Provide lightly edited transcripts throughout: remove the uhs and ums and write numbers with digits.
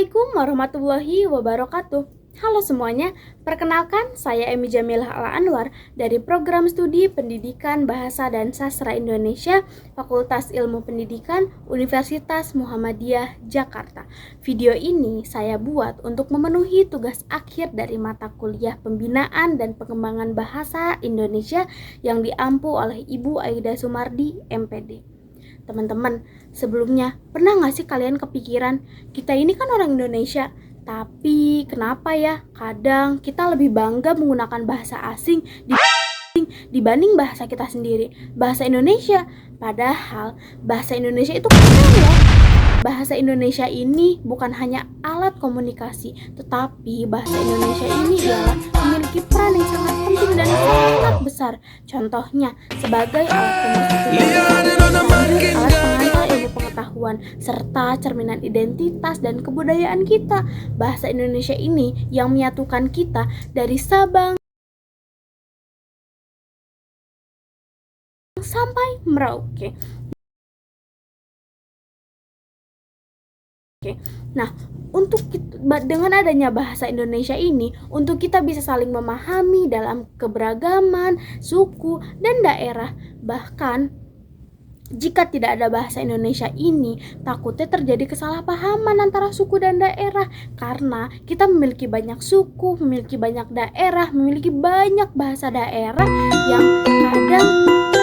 Assalamualaikum warahmatullahi wabarakatuh. Halo semuanya, perkenalkan saya Emi Jamilah Al-Anwar dari Program Studi Pendidikan Bahasa dan Sastra Indonesia, Fakultas Ilmu Pendidikan, Universitas Muhammadiyah, Jakarta. Video ini saya buat untuk memenuhi tugas akhir dari mata kuliah Pembinaan dan Pengembangan Bahasa Indonesia yang diampu oleh Ibu Aida Sumardi, MPD. Teman-teman, sebelumnya pernah gak sih kalian kepikiran, kita ini kan orang Indonesia, tapi kenapa ya kadang kita lebih bangga menggunakan bahasa asing dibanding bahasa kita sendiri, bahasa Indonesia. Padahal bahasa Indonesia itu keren loh. Bahasa Indonesia ini bukan hanya alat komunikasi, tetapi bahasa Indonesia ini ialah memiliki peran yang sangat penting dan sangat besar. Contohnya sebagai alat pemersatu alat pengantar ilmu pengetahuan, serta cerminan identitas dan kebudayaan kita. Bahasa Indonesia ini yang menyatukan kita dari Sabang sampai Merauke. Nah, dengan adanya bahasa Indonesia ini, untuk kita bisa saling memahami dalam keberagaman, suku, dan daerah. Bahkan, jika tidak ada bahasa Indonesia ini, takutnya terjadi kesalahpahaman antara suku dan daerah. Karena kita memiliki banyak suku, memiliki banyak daerah, memiliki banyak bahasa daerah yang kadang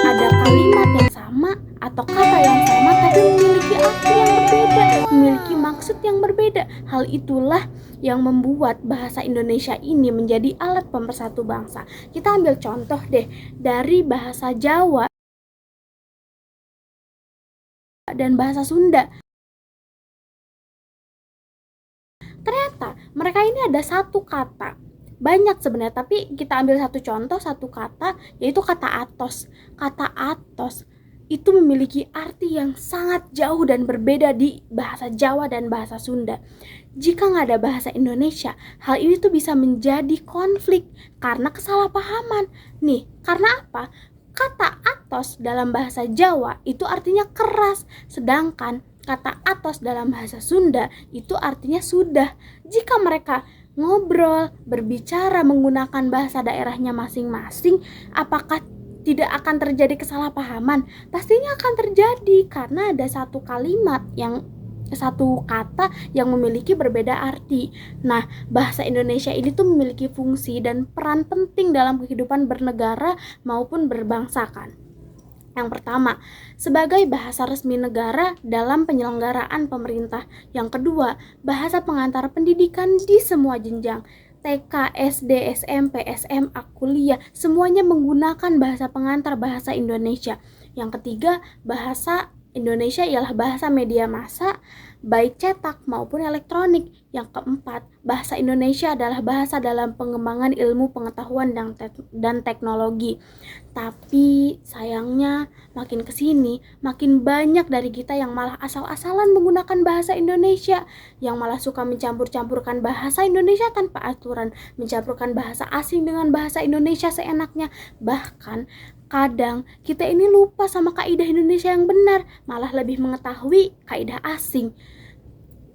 ada kalimat yang sama atau kata yang sama tapi memiliki arti yang berbeda, memiliki maksud yang berbeda. Hal itulah yang membuat bahasa Indonesia ini menjadi alat pemersatu bangsa. Kita ambil contoh deh dari bahasa Jawa dan bahasa Sunda. Ternyata mereka ini ada satu kata, banyak sebenarnya, tapi kita ambil satu contoh, satu kata, yaitu kata atos. Kata atos itu memiliki arti yang sangat jauh dan berbeda di bahasa Jawa dan bahasa Sunda. Jika nggak ada bahasa Indonesia, hal ini tuh bisa menjadi konflik karena kesalahpahaman. Nih, karena apa? Kata atos dalam bahasa Jawa itu artinya keras, sedangkan kata atos dalam bahasa Sunda itu artinya sudah. Jika mereka ngobrol, berbicara menggunakan bahasa daerahnya masing-masing, apakah tidak akan terjadi kesalahpahaman? Pastinya akan terjadi karena ada satu kata yang memiliki berbeda arti. Nah, bahasa Indonesia ini tuh memiliki fungsi dan peran penting dalam kehidupan bernegara maupun berbangsa kan. Yang pertama, sebagai bahasa resmi negara dalam penyelenggaraan pemerintah. Yang kedua, bahasa pengantar pendidikan di semua jenjang. TK, SD, SMP, SMA, kuliah, semuanya menggunakan bahasa pengantar bahasa Indonesia. Yang ketiga, bahasa Indonesia ialah bahasa media massa, baik cetak maupun elektronik. Yang keempat, bahasa Indonesia adalah bahasa dalam pengembangan ilmu pengetahuan dan teknologi. Tapi sayangnya makin kesini, makin banyak dari kita yang malah asal-asalan menggunakan bahasa Indonesia, yang malah suka mencampur-campurkan bahasa Indonesia tanpa aturan, mencampurkan bahasa asing dengan bahasa Indonesia seenaknya. Bahkan kadang kita ini lupa sama kaidah Indonesia yang benar, malah lebih mengetahui kaidah asing.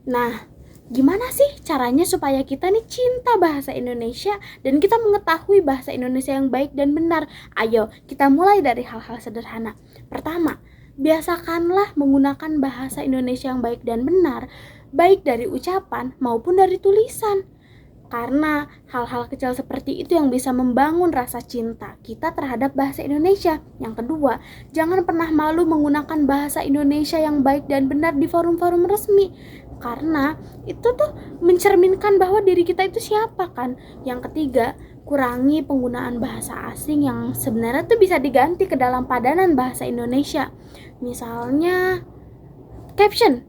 Nah, gimana sih caranya supaya kita nih cinta bahasa Indonesia dan kita mengetahui bahasa Indonesia yang baik dan benar? Ayo, kita mulai dari hal-hal sederhana. Pertama, biasakanlah menggunakan bahasa Indonesia yang baik dan benar, baik dari ucapan maupun dari tulisan. Karena hal-hal kecil seperti itu yang bisa membangun rasa cinta kita terhadap bahasa Indonesia. Yang kedua, jangan pernah malu menggunakan bahasa Indonesia yang baik dan benar di forum-forum resmi. Karena itu tuh mencerminkan bahwa diri kita itu siapa kan. Yang ketiga, kurangi penggunaan bahasa asing yang sebenarnya tuh bisa diganti ke dalam padanan bahasa Indonesia. Misalnya caption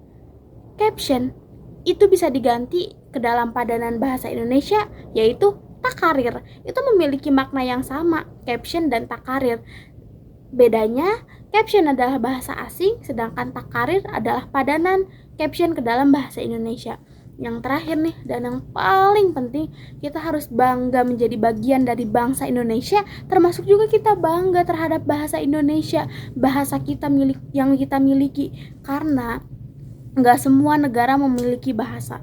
itu bisa diganti ke dalam padanan bahasa Indonesia, yaitu takarir. Itu memiliki makna yang sama, caption dan takarir. Bedanya, caption adalah bahasa asing, sedangkan takarir adalah padanan caption ke dalam bahasa Indonesia. Yang terakhir nih, dan yang paling penting, kita harus bangga menjadi bagian dari bangsa Indonesia, termasuk juga kita bangga terhadap bahasa Indonesia, bahasa kita yang kita miliki. Karena nggak semua negara memiliki bahasa.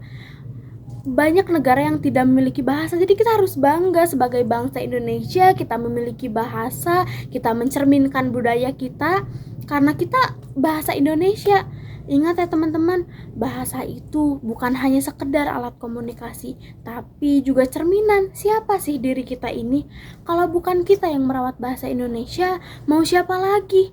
banyak negara yang tidak memiliki bahasa. Jadi kita harus bangga sebagai bangsa Indonesia, kita memiliki bahasa, kita mencerminkan budaya kita karena kita bahasa Indonesia. Ingat ya teman-teman, bahasa itu bukan hanya sekedar alat komunikasi, tapi juga cerminan siapa sih diri kita ini. Kalau bukan kita yang merawat bahasa Indonesia, mau siapa lagi?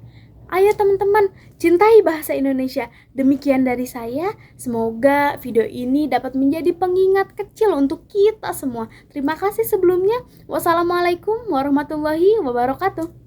Ayo teman-teman, cintai bahasa Indonesia. Demikian dari saya, semoga video ini dapat menjadi pengingat kecil untuk kita semua. Terima kasih sebelumnya. Wassalamualaikum warahmatullahi wabarakatuh.